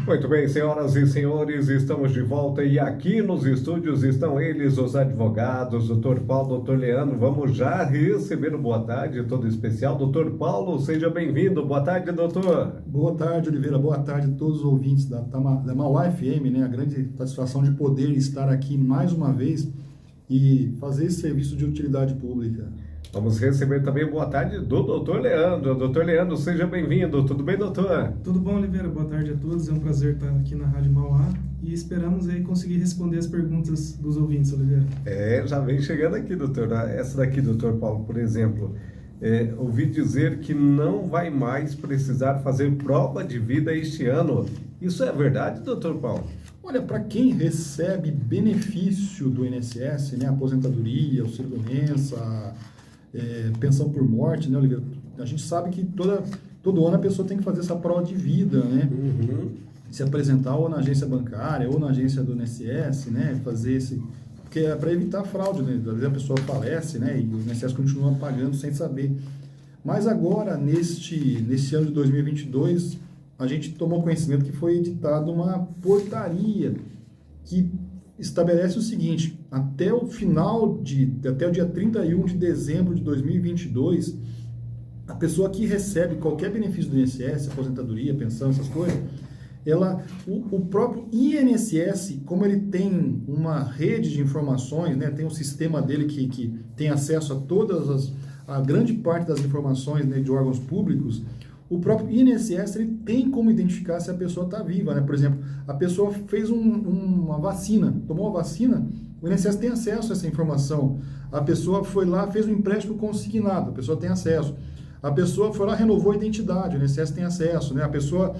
Muito bem, senhoras e senhores, estamos de volta e aqui nos estúdios estão eles, os advogados, doutor Paulo, doutor Leandro. Vamos já receber o boa tarde, todo especial. Doutor Paulo, seja bem-vindo. Boa tarde, doutor. Boa tarde, Oliveira. Boa tarde a todos os ouvintes da Mauá FM, né? A grande satisfação de poder estar aqui mais uma vez e fazer esse serviço de utilidade pública. Vamos receber também boa tarde do doutor Leandro. Doutor Leandro, seja bem-vindo. Tudo bem, doutor? Tudo bom, Oliveira? Boa tarde a todos. É um prazer estar aqui na Rádio Mauá e esperamos aí conseguir responder as perguntas dos ouvintes, Oliveira. Já vem chegando aqui, doutor. Essa daqui, doutor Paulo, por exemplo. Ouvi dizer que não vai mais precisar fazer prova de vida este ano. Isso é verdade, doutor Paulo? Olha, para quem recebe benefício do INSS, né? Aposentadoria, auxílio-doença, pensão por morte, né, Oliveira? A gente sabe que todo ano a pessoa tem que fazer essa prova de vida, né? Uhum. Se apresentar ou na agência bancária ou na agência do INSS, né? Fazer esse... Porque é para evitar fraude, né? Às vezes a pessoa falece, né? E o INSS continua pagando sem saber. Mas agora, nesse ano de 2022, a gente tomou conhecimento que foi editada uma portaria que estabelece o seguinte: até o dia 31 de dezembro de 2022, a pessoa que recebe qualquer benefício do INSS, aposentadoria, pensão, essas coisas, o próprio INSS, como ele tem uma rede de informações, né, tem um sistema dele que tem acesso a grande parte das informações, né, de órgãos públicos, o próprio INSS ele tem como identificar se a pessoa está viva, né? Por exemplo, a pessoa fez uma vacina, tomou a vacina, o INSS tem acesso a essa informação. A pessoa foi lá, fez um empréstimo consignado, a pessoa tem acesso. A pessoa foi lá, renovou a identidade, o INSS tem acesso, né? A pessoa,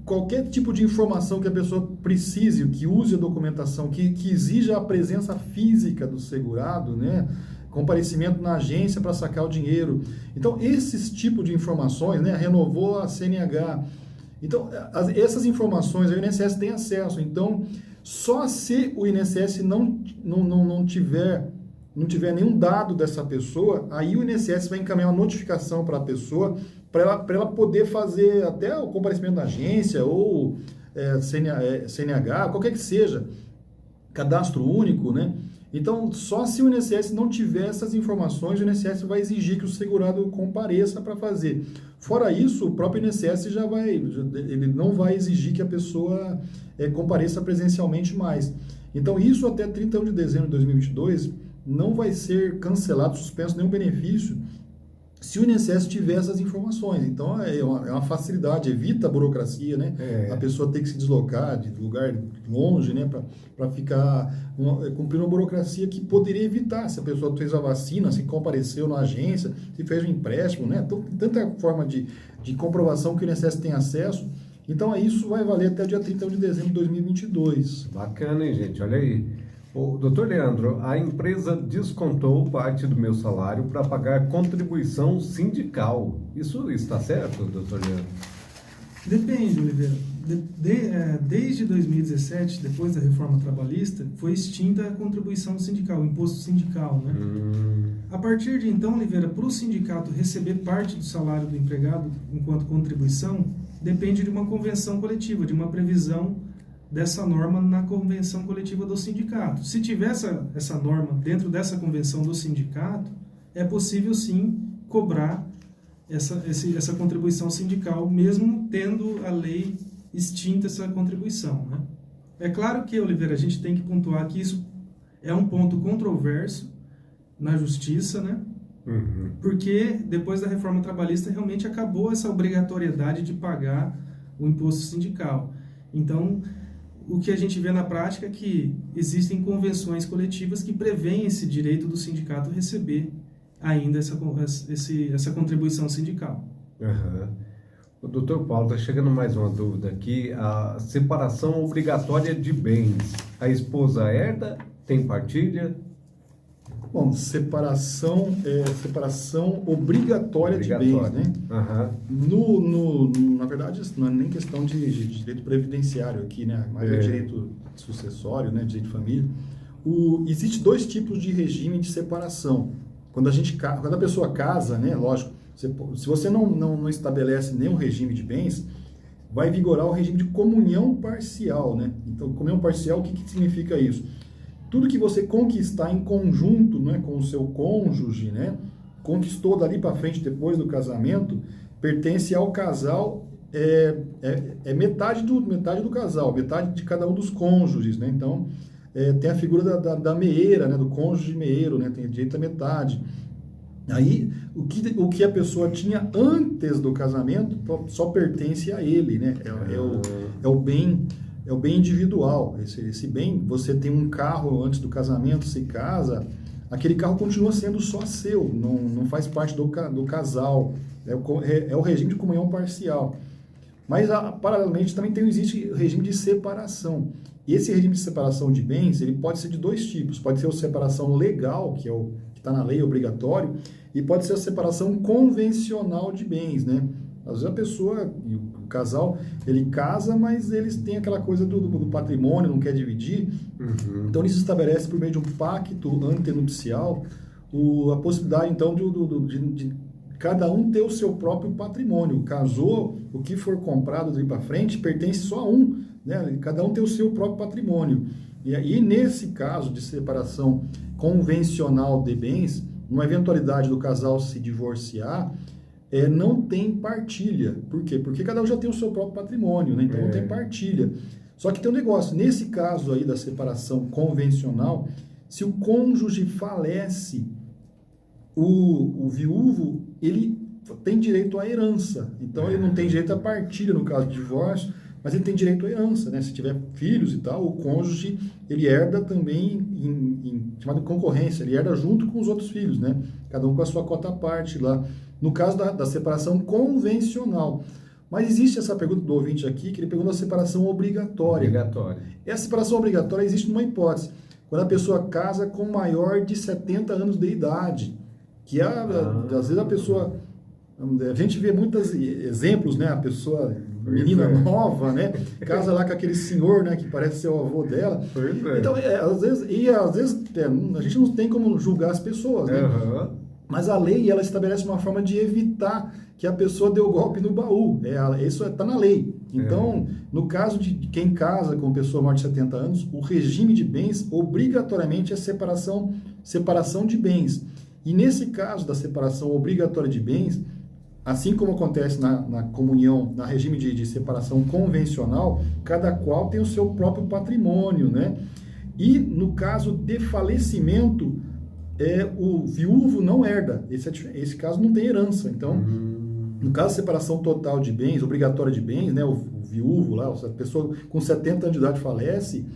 qualquer tipo de informação que a pessoa precise, que use a documentação, que exija a presença física do segurado, né? Comparecimento na agência para sacar o dinheiro. Então, esses tipos de informações, né? Renovou a CNH. Então, essas informações o INSS tem acesso. Então, só se o INSS não tiver nenhum dado dessa pessoa, aí o INSS vai encaminhar uma notificação para a pessoa, para ela poder fazer até o comparecimento na agência ou CNH, qualquer que seja, cadastro único, né? Então, só se o INSS não tiver essas informações, o INSS vai exigir que o segurado compareça para fazer. Fora isso, o próprio INSS ele não vai exigir que a pessoa compareça presencialmente mais. Então, isso até 31 de dezembro de 2022 não vai ser cancelado, suspenso nenhum benefício, se o INSS tiver essas informações. Então, é uma facilidade, evita a burocracia, né? A pessoa ter que se deslocar de lugar longe, né? Para ficar cumprindo uma burocracia que poderia evitar, se a pessoa fez a vacina, se compareceu na agência, se fez um empréstimo, né? Tanta forma de comprovação que o INSS tem acesso. Então, isso vai valer até o dia 31 de dezembro de 2022. Bacana, hein, gente? Olha aí. Doutor Leandro, a empresa descontou parte do meu salário para pagar contribuição sindical. Isso está certo, doutor Leandro? Depende, Oliveira. Desde 2017, depois da reforma trabalhista, foi extinta a contribuição sindical, o imposto sindical, né? A partir de então, Oliveira, para o sindicato receber parte do salário do empregado enquanto contribuição, depende de uma convenção coletiva, de uma previsão dessa norma na convenção coletiva do sindicato. Se tiver essa norma dentro dessa convenção do sindicato, é possível sim cobrar essa contribuição sindical, mesmo tendo a lei extinta essa contribuição, né? É claro que, Oliveira, a gente tem que pontuar que isso é um ponto controverso na justiça, né? Uhum. Porque depois da reforma trabalhista realmente acabou essa obrigatoriedade de pagar o imposto sindical. Então, o que a gente vê na prática é que existem convenções coletivas que prevêem esse direito do sindicato receber ainda essa contribuição sindical. Uhum. O doutor Paulo, está chegando mais uma dúvida aqui. A separação obrigatória de bens. A esposa herda? Tem partilha? Bom, separação obrigatória de bens, né? Uhum. Na verdade, isso não é nem questão de direito previdenciário aqui, né? Mas é direito sucessório, né? Direito de família. Existe dois tipos de regime de separação. Quando a pessoa casa, né? Lógico, se você não estabelece nenhum regime de bens, vai vigorar o regime de comunhão parcial, né? Então, comunhão parcial, o que significa isso? Tudo que você conquistar em conjunto, né, com o seu cônjuge, né, conquistou dali para frente depois do casamento, pertence ao casal, metade do casal, metade de cada um dos cônjuges, né? Então, tem a figura da meeira, né, do cônjuge meeiro, né, tem direito à metade. Aí, o que a pessoa tinha antes do casamento só pertence a ele, né? É o bem individual. Esse bem, você tem um carro antes do casamento, se casa, aquele carro continua sendo só seu, não faz parte do casal. É o regime de comunhão parcial. Mas, paralelamente, também existe o regime de separação. E esse regime de separação de bens, ele pode ser de dois tipos. Pode ser a separação legal, que está na lei, obrigatório, e pode ser a separação convencional de bens, né? Às vezes a pessoa, o casal, ele casa, mas eles têm aquela coisa do patrimônio, não quer dividir. Uhum. Então, isso estabelece, por meio de um pacto antenupcial, a possibilidade, então, de cada um ter o seu próprio patrimônio. Casou, o que for comprado dali para frente pertence só a um, né? Cada um tem o seu próprio patrimônio. E aí, nesse caso de separação convencional de bens, numa eventualidade do casal se divorciar, não tem partilha. Por quê? Porque cada um já tem o seu próprio patrimônio, né? Então não tem partilha. Só que tem um negócio, nesse caso aí da separação convencional, se o cônjuge falece, o viúvo, ele tem direito à herança. Então ele não tem direito à partilha no caso de divórcio, mas ele tem direito à herança, né? Se tiver filhos e tal, o cônjuge, ele herda também chamada concorrência, ele herda junto com os outros filhos, né? Cada um com a sua cota à parte lá. No caso da separação convencional. Mas existe essa pergunta do ouvinte aqui, que ele pergunta a separação obrigatória. Essa separação obrigatória existe numa hipótese, quando a pessoa casa com maior de 70 anos de idade, que às vezes a pessoa, a gente vê muitos exemplos, né? A pessoa, menina nova, né? Casa lá com aquele senhor, né? Que parece ser o avô dela. Então, às vezes a gente não tem como julgar as pessoas, né? Uhum. Mas a lei, ela estabelece uma forma de evitar que a pessoa dê o golpe no baú. Isso está na lei. Então, no caso de quem casa com pessoa maior de 70 anos, o regime de bens, obrigatoriamente, é separação de bens. E nesse caso da separação obrigatória de bens, assim como acontece na comunhão, na regime de separação convencional, cada qual tem o seu próprio patrimônio, né? E no caso de falecimento, o viúvo não herda. Esse caso não tem herança. Então, no caso de separação total de bens, obrigatória de bens, né, o viúvo lá, a pessoa com 70 anos de idade falece,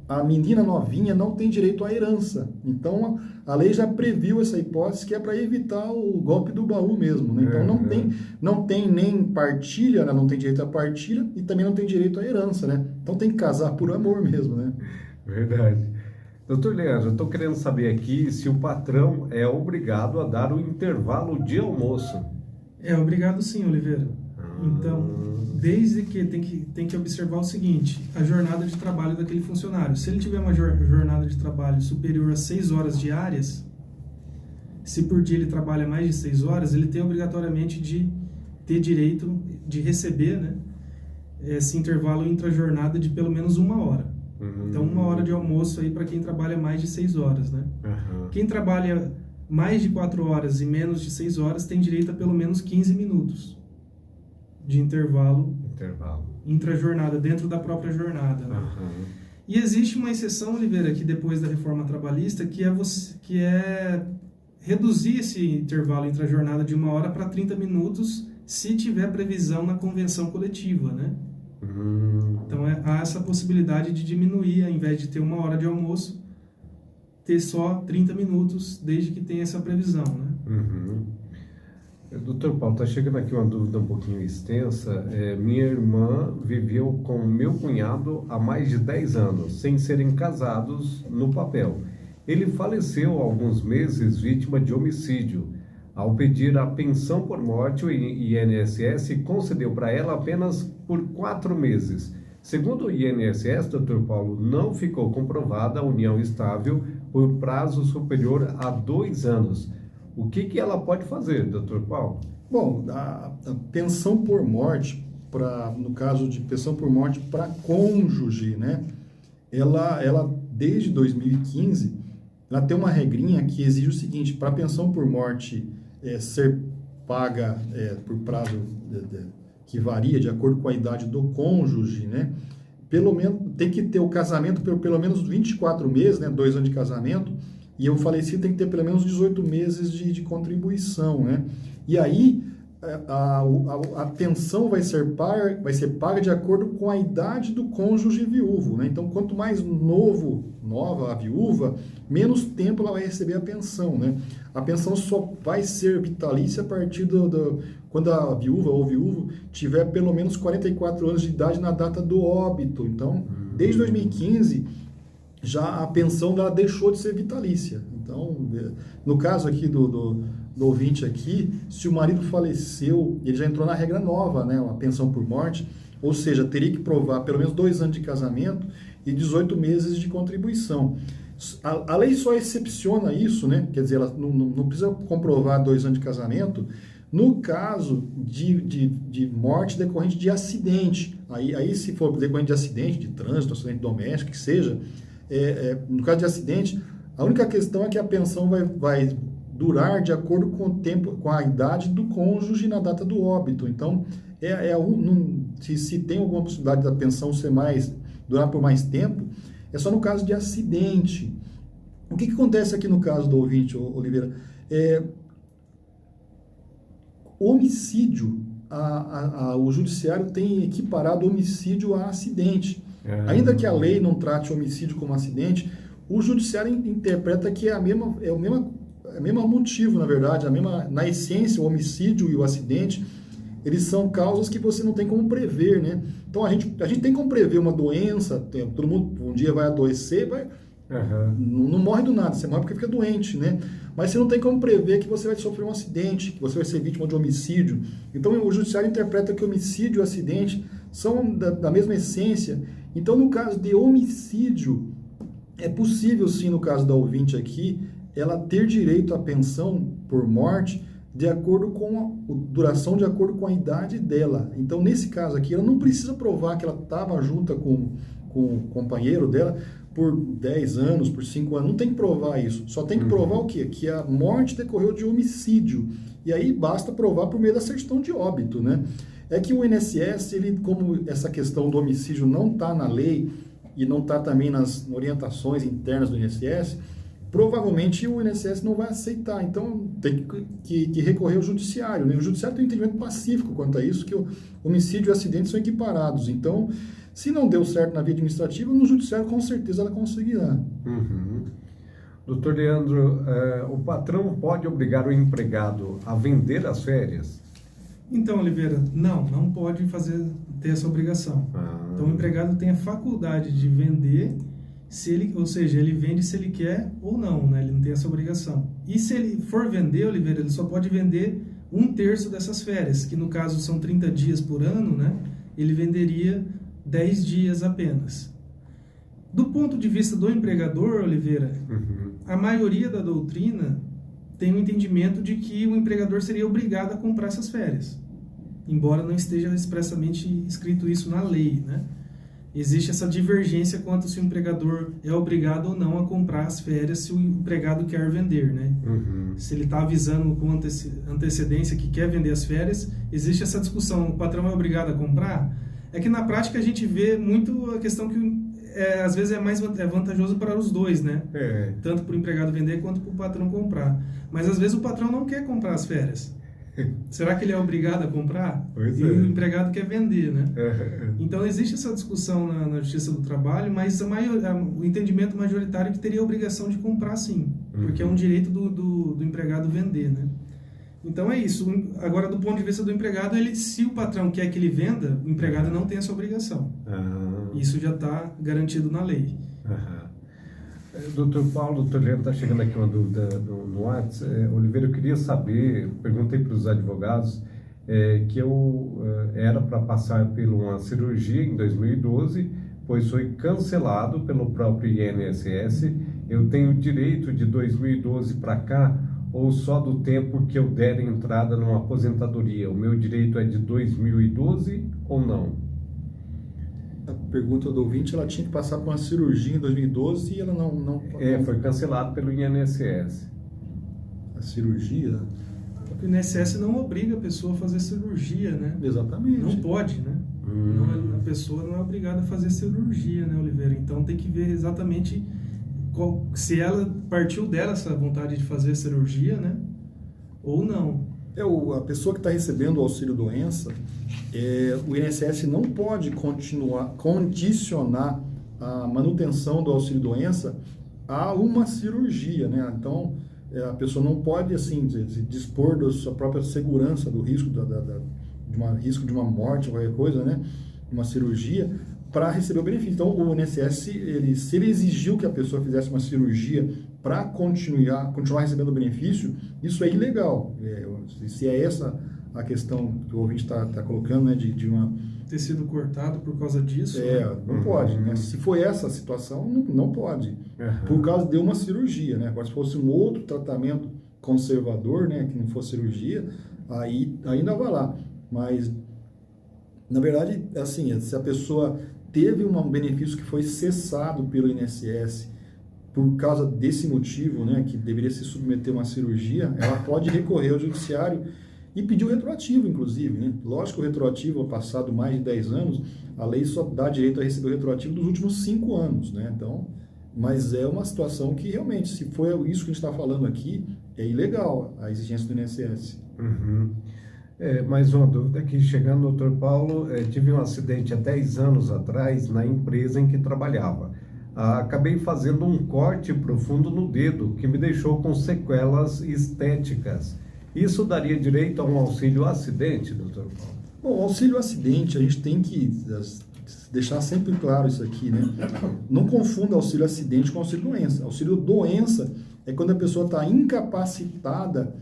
a menina novinha não tem direito à herança. Então, a lei já previu essa hipótese, que é para evitar o golpe do baú mesmo, né? Então, não tem nem partilha, né? Não tem direito à partilha e também não tem direito à herança, né? Então, tem que casar por amor mesmo, né? Verdade. Doutor Leandro, eu estou querendo saber aqui se o patrão é obrigado a dar o intervalo de almoço. É obrigado sim, Oliveira. Então, desde que tem que observar o seguinte, a jornada de trabalho daquele funcionário. Se ele tiver uma jornada de trabalho superior a 6 horas diárias, se por dia ele trabalha mais de 6 horas, ele tem obrigatoriamente de ter direito de receber, né, esse intervalo intra-jornada de pelo menos 1 hora. Então, 1 hora de almoço aí para quem trabalha mais de 6 horas, né? Quem trabalha mais de 4 horas e menos de 6 horas tem direito a pelo menos 15 minutos de intervalo intra-jornada, dentro da própria jornada, né? E existe uma exceção, Oliveira, que depois da reforma trabalhista, que é reduzir esse intervalo intra-jornada de 1 hora para 30 minutos, se tiver previsão na convenção coletiva, né? Então, há essa possibilidade de diminuir, ao invés de ter 1 hora de almoço, ter só 30 minutos, desde que tenha essa previsão, né? Doutor Paulo, está chegando aqui uma dúvida um pouquinho extensa. Minha irmã viveu com meu cunhado há mais de 10 anos, sem serem casados no papel. Ele faleceu há alguns meses vítima de homicídio. Ao pedir a pensão por morte, o INSS concedeu para ela apenas por 4 meses. Segundo o INSS, Dr. Paulo, não ficou comprovada a união estável por prazo superior a 2 anos. O que ela pode fazer, Dr. Paulo? Bom, a pensão por morte no caso de pensão por morte para cônjuge, né? Ela desde 2015, ela tem uma regrinha que exige o seguinte: para a pensão por morte ser paga por prazo que varia de acordo com a idade do cônjuge, né? Pelo menos tem que ter o casamento por pelo menos 24 meses, né? 2 anos de casamento, e o falecido tem que ter pelo menos 18 meses de contribuição, né? E aí a pensão vai ser paga de acordo com a idade do cônjuge viúvo, né? Então, quanto mais nova a viúva, menos tempo ela vai receber a pensão, né? A pensão só vai ser vitalícia a partir quando a viúva ou viúvo tiver pelo menos 44 anos de idade na data do óbito. Então, desde 2015, já a pensão dela deixou de ser vitalícia. Então, no caso aqui do ouvinte aqui, se o marido faleceu, ele já entrou na regra nova, né? Uma pensão por morte, ou seja, teria que provar pelo menos 2 anos de casamento e 18 meses de contribuição. A lei só excepciona isso, né? Quer dizer, ela não precisa comprovar 2 anos de casamento no caso de morte decorrente de acidente. Aí se for decorrente de acidente, de trânsito, acidente doméstico, que seja, no caso de acidente, a única questão é que a pensão vai durar de acordo com o tempo, com a idade do cônjuge na data do óbito. Então, se tem alguma possibilidade da pensão durar por mais tempo, é só no caso de acidente. O que acontece aqui no caso do ouvinte, Oliveira? O homicídio, o judiciário tem equiparado homicídio a acidente. Ainda que a lei não trate o homicídio como acidente, o judiciário interpreta que é o mesmo motivo, na verdade, na essência, o homicídio e o acidente, eles são causas que você não tem como prever, né? Então, a gente tem como prever uma doença, todo mundo um dia vai adoecer, não morre do nada, você morre porque fica doente, né? Mas você não tem como prever que você vai sofrer um acidente, que você vai ser vítima de homicídio. Então, o judiciário interpreta que homicídio e acidente são da mesma essência. Então, no caso de homicídio, é possível, sim, no caso da ouvinte aqui, ela ter direito à pensão por morte de acordo com a duração, de acordo com a idade dela. Então, nesse caso aqui, ela não precisa provar que ela estava junta com o companheiro dela por 10 anos, por 5 anos. Não tem que provar isso. Só tem que provar o quê? Que a morte decorreu de homicídio. E aí basta provar por meio da certidão de óbito, né? É que o INSS, como essa questão do homicídio não está na lei e não está também nas orientações internas do INSS, provavelmente o INSS não vai aceitar. Então, tem que recorrer ao judiciário, né? O judiciário tem um entendimento pacífico quanto a isso, que o homicídio e o acidente são equiparados. Então, se não deu certo na via administrativa, no judiciário com certeza ela conseguirá. Doutor Leandro, o patrão pode obrigar o empregado a vender as férias? Então, Oliveira, não pode ter essa obrigação. Então, o empregado tem a faculdade de vender, ou seja, ele vende se ele quer ou não, né? Ele não tem essa obrigação. E se ele for vender, Oliveira, ele só pode vender 1/3 dessas férias, que no caso são 30 dias por ano, né? Ele venderia 10 dias apenas. Do ponto de vista do empregador, Oliveira, a maioria da doutrina tem o entendimento de que o empregador seria obrigado a comprar essas férias, embora não esteja expressamente escrito isso na lei, né? Existe essa divergência quanto se o empregador é obrigado ou não a comprar as férias se o empregado quer vender, né? Se ele está avisando com antecedência que quer vender as férias, existe essa discussão, o patrão é obrigado a comprar? É que na prática a gente vê muito a questão que às vezes é vantajoso para os dois, né? Tanto para o empregado vender quanto para o patrão comprar. Mas às vezes o patrão não quer comprar as férias. Será que ele é obrigado a comprar? O empregado quer vender, né? Então existe essa discussão na Justiça do Trabalho, mas o entendimento majoritário é que teria a obrigação de comprar sim, porque é um direito do empregado vender, né? Então é isso. Agora, do ponto de vista do empregado, se o patrão quer que ele venda, o empregado não tem essa obrigação. Isso já está garantido na lei. Doutor Paulo, doutor Leandro, está chegando aqui uma dúvida no WhatsApp. Oliveira, eu queria saber, perguntei para os advogados, que eu era para passar por uma cirurgia em 2012, pois foi cancelado pelo próprio INSS. Eu tenho direito de 2012 para cá ou só do tempo que eu der entrada numa aposentadoria? O meu direito é de 2012 ou não? A pergunta do ouvinte, ela tinha que passar por uma cirurgia em 2012 e ela não foi cancelado pelo INSS. A cirurgia? Porque o INSS não obriga a pessoa a fazer cirurgia, né? Exatamente. Não pode, né? Não, a pessoa não é obrigada a fazer cirurgia, né, Oliveira? Então tem que ver exatamente se ela partiu dela essa vontade de fazer cirurgia, né? Ou não. A pessoa que está recebendo o auxílio-doença, o INSS não pode condicionar a manutenção do auxílio-doença a uma cirurgia, né? Então, a pessoa não pode, assim, dispor da sua própria segurança, do risco risco de uma morte, qualquer coisa, né? Uma cirurgia, para receber o benefício. Então, o INSS, se ele exigiu que a pessoa fizesse uma cirurgia para continuar recebendo o benefício, isso é ilegal. Se é essa a questão que o ouvinte está colocando, né, de uma... ter sido cortado por causa disso? Não pode, né? Se foi essa a situação, não pode. Por causa de uma cirurgia, né? Agora, se fosse um outro tratamento conservador, né, que não fosse cirurgia, aí ainda vai lá. Mas, na verdade, assim, se a pessoa teve um benefício que foi cessado pelo INSS por causa desse motivo, né, que deveria se submeter a uma cirurgia, ela pode recorrer ao judiciário e pedir o retroativo, inclusive, né? Lógico que o retroativo, ao passado mais de 10 anos, a lei só dá direito a receber o retroativo dos últimos 5 anos, né? Então, mas é uma situação que realmente, se for isso que a gente está falando aqui, é ilegal a exigência do INSS. Mais uma dúvida aqui, chegando, doutor Paulo, tive um acidente há 10 anos atrás na empresa em que trabalhava. Acabei fazendo um corte profundo no dedo, que me deixou com sequelas estéticas. Isso daria direito a um auxílio acidente, doutor Paulo? Bom, auxílio acidente, a gente tem que deixar sempre claro isso aqui, né? Não confunda auxílio acidente com auxílio doença. Auxílio doença é quando a pessoa está incapacitada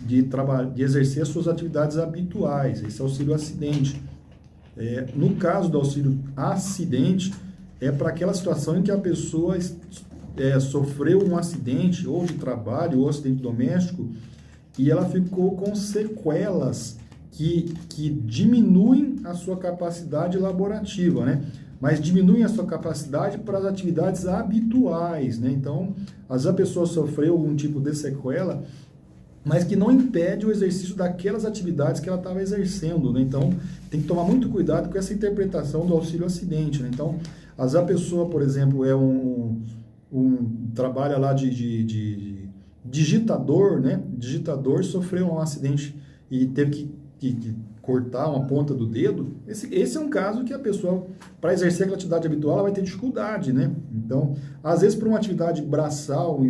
de exercer as suas atividades habituais. Esse é auxílio acidente. No caso do auxílio acidente, é para aquela situação em que a pessoa sofreu um acidente, ou de trabalho, ou acidente doméstico, e ela ficou com sequelas que diminuem a sua capacidade laborativa, né? Mas diminuem a sua capacidade para as atividades habituais, né? Então, às vezes a pessoa sofreu algum tipo de sequela, mas que não impede o exercício daquelas atividades que ela estava exercendo, né? Então, tem que tomar muito cuidado com essa interpretação do auxílio acidente, né? Então, às vezes a pessoa, por exemplo, trabalha lá de digitador, né? Digitador, sofreu um acidente e teve que cortar uma ponta do dedo. Esse é um caso que a pessoa, para exercer aquela atividade habitual, ela vai ter dificuldade, né? Então, às vezes, para uma atividade braçal,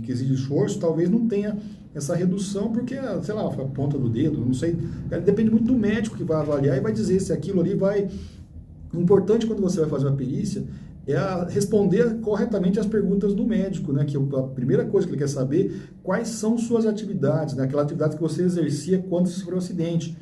que exige esforço, talvez não tenha essa redução, porque, sei lá, a ponta do dedo, não sei. Depende muito do médico que vai avaliar e vai dizer se aquilo ali vai... O importante quando você vai fazer uma perícia é responder corretamente as perguntas do médico, né? Que a primeira coisa que ele quer saber, quais são suas atividades, né? Aquela atividade que você exercia quando você sofreu um acidente,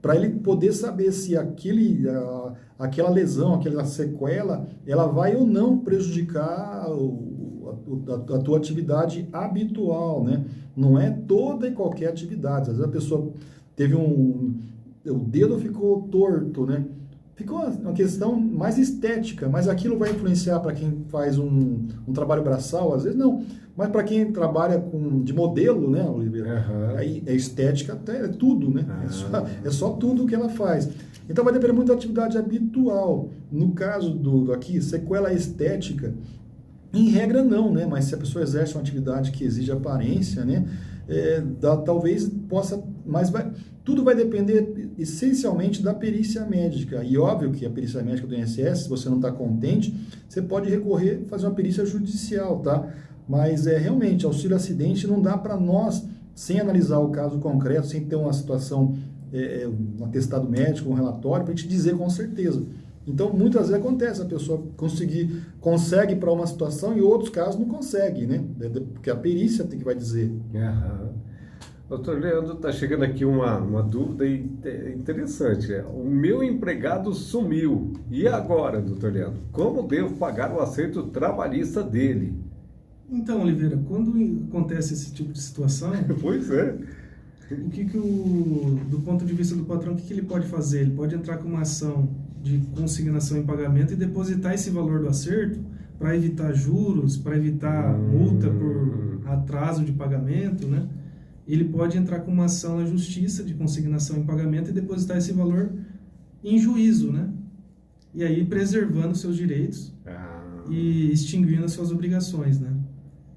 para ele poder saber se aquela lesão, aquela sequela, ela vai ou não prejudicar a tua atividade habitual, né? Não é toda e qualquer atividade. Às vezes a pessoa teve o dedo ficou torto, né? Ficou uma questão mais estética, mas aquilo vai influenciar para quem faz um trabalho braçal, às vezes não. Mas para quem trabalha de modelo, né, Oliveira? Aí é estética, até é tudo, né? É só tudo que ela faz. Então vai depender muito da atividade habitual. No caso aqui, sequela estética, em regra não, né? Mas se a pessoa exerce uma atividade que exige aparência, né? Talvez possa, mas tudo vai depender essencialmente da perícia médica. E óbvio que a perícia médica do INSS, se você não está contente, você pode recorrer, fazer uma perícia judicial, tá? Mas realmente, auxílio acidente não dá para nós, sem analisar o caso concreto, sem ter uma situação, um atestado médico, um relatório, para a gente dizer com certeza. Então, muitas vezes acontece, a pessoa consegue para uma situação e em outros casos não consegue, né? Porque a perícia tem que vai dizer. Doutor Leandro, está chegando aqui uma dúvida interessante. O meu empregado sumiu. E agora, doutor Leandro? Como devo pagar o acerto trabalhista dele? Então, Oliveira, quando acontece esse tipo de situação, Pois é. do ponto de vista do patrão, o que ele pode fazer? Ele pode entrar com uma ação de consignação em pagamento e depositar esse valor do acerto para evitar juros, para evitar multa por atraso de pagamento, né? Ele pode entrar com uma ação na justiça de consignação em pagamento e depositar esse valor em juízo, né? E aí preservando seus direitos e extinguindo as suas obrigações, né?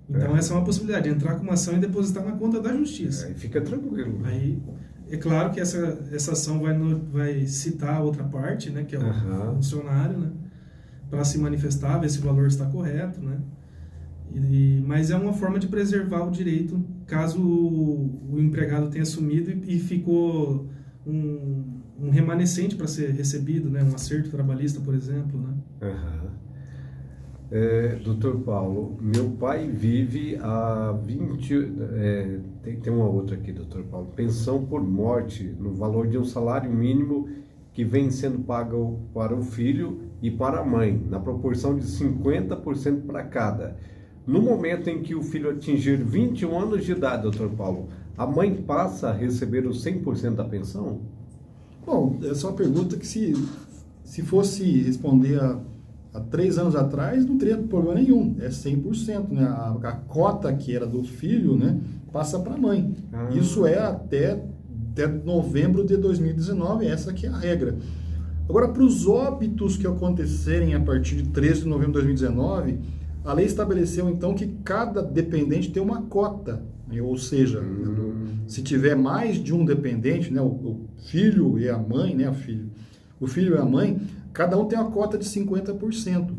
Então essa é uma possibilidade, entrar com uma ação e depositar na conta da justiça. Aí fica tranquilo. Aí, é claro que essa ação vai citar a outra parte, né, que é o funcionário, né, para se manifestar, ver se o valor está correto, né, mas é uma forma de preservar o direito caso o empregado tenha sumido e ficou um remanescente para ser recebido, né, um acerto trabalhista, por exemplo, né. Doutor Paulo, meu pai vive há 20... tem uma outra aqui, doutor Paulo. Pensão por morte, no valor de um salário mínimo que vem sendo pago para o filho e para a mãe, na proporção de 50% para cada. No momento em que o filho atingir 21 anos de idade, doutor Paulo, a mãe passa a receber os 100% da pensão? Bom, essa é uma pergunta que se fosse responder há 3 anos atrás, não teria problema nenhum, é 100%, né? A cota que era do filho, né, passa para a mãe. Isso é até novembro de 2019, essa que é a regra. Agora, para os óbitos que acontecerem a partir de 13 de novembro de 2019, a lei estabeleceu então que cada dependente tem uma cota, né? Ou seja, se tiver mais de um dependente, né, o filho e a mãe, né, o filho e a mãe, cada um tem uma cota de 50%.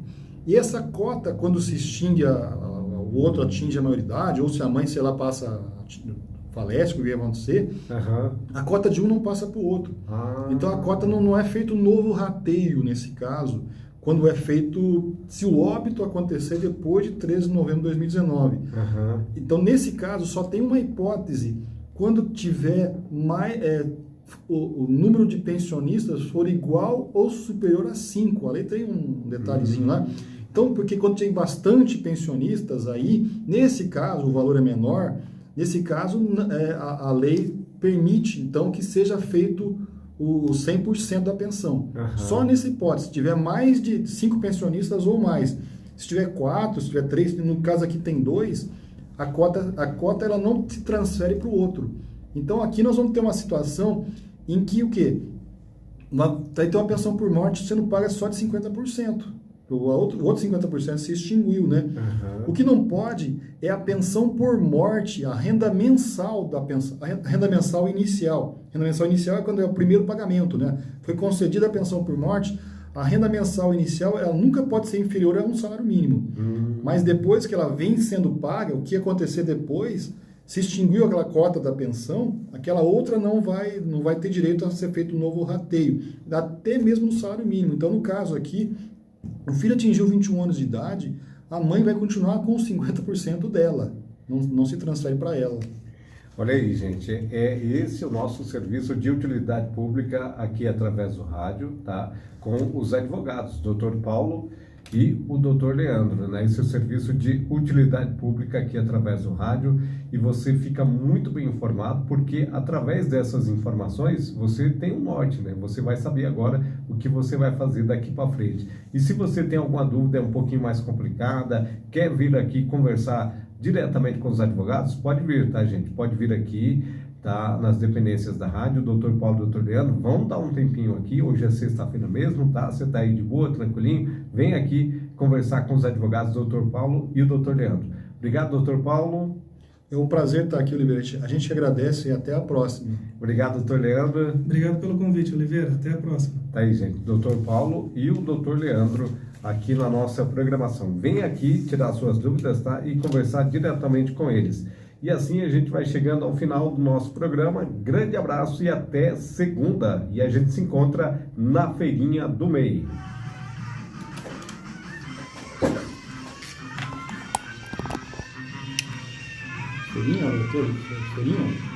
E essa cota, quando se extingue, o outro atinge a maioridade, ou se a mãe, sei lá, falece, o que vai acontecer, a cota de um não passa para o outro. Então a cota não é feito novo rateio, nesse caso, quando é feito, se o óbito acontecer depois de 13 de novembro de 2019. Então, nesse caso, só tem uma hipótese, quando tiver mais... o número de pensionistas for igual ou superior a 5. A lei tem um detalhezinho lá. Então, porque quando tem bastante pensionistas aí, nesse caso, o valor é menor, nesse caso, a lei permite, então, que seja feito o 100% da pensão. Só nessa hipótese, se tiver mais de 5 pensionistas ou mais, se tiver 4, se tiver 3, no caso aqui tem 2, a cota ela não se transfere para o outro. Então, aqui nós vamos ter uma situação em que o quê? Vai ter uma pensão por morte sendo paga só de 50%. O outro 50% se extinguiu, né? O que não pode é a pensão por morte, a renda mensal da pensão, a renda mensal inicial. A renda mensal inicial é quando é o primeiro pagamento, né? Foi concedida a pensão por morte, a renda mensal inicial ela nunca pode ser inferior a um salário mínimo. Mas depois que ela vem sendo paga, o que acontecer depois... Se extinguiu aquela cota da pensão, aquela outra não vai ter direito a ser feito um novo rateio, até mesmo no salário mínimo. Então, no caso aqui, o filho atingiu 21 anos de idade, a mãe vai continuar com os 50% dela, não se transfere para ela. Olha aí, gente, esse é o nosso serviço de utilidade pública aqui através do rádio, tá? Com os advogados, doutor Paulo e o doutor Leandro, né? Esse é o serviço de utilidade pública aqui através do rádio e você fica muito bem informado porque através dessas informações você tem um norte, né? Você vai saber agora o que você vai fazer daqui para frente. E se você tem alguma dúvida um pouquinho mais complicada, quer vir aqui conversar diretamente com os advogados, pode vir, tá, gente? Pode vir aqui, tá? Nas dependências da rádio, o doutor Paulo e o doutor Leandro vão dar um tempinho aqui, hoje é sexta-feira mesmo, tá? Você tá aí de boa, tranquilinho, vem aqui conversar com os advogados, o doutor Paulo e o doutor Leandro. Obrigado, doutor Paulo. É um prazer estar aqui, Oliveira. A gente agradece e até a próxima. Obrigado, doutor Leandro. Obrigado pelo convite, Oliveira. Até a próxima. Tá aí, gente, doutor Paulo e o doutor Leandro aqui na nossa programação. Vem aqui tirar suas dúvidas, tá? E conversar diretamente com eles. E assim a gente vai chegando ao final do nosso programa. Grande abraço e até segunda. E a gente se encontra na Feirinha do MEI. Feirinha, doutor? Feirinha?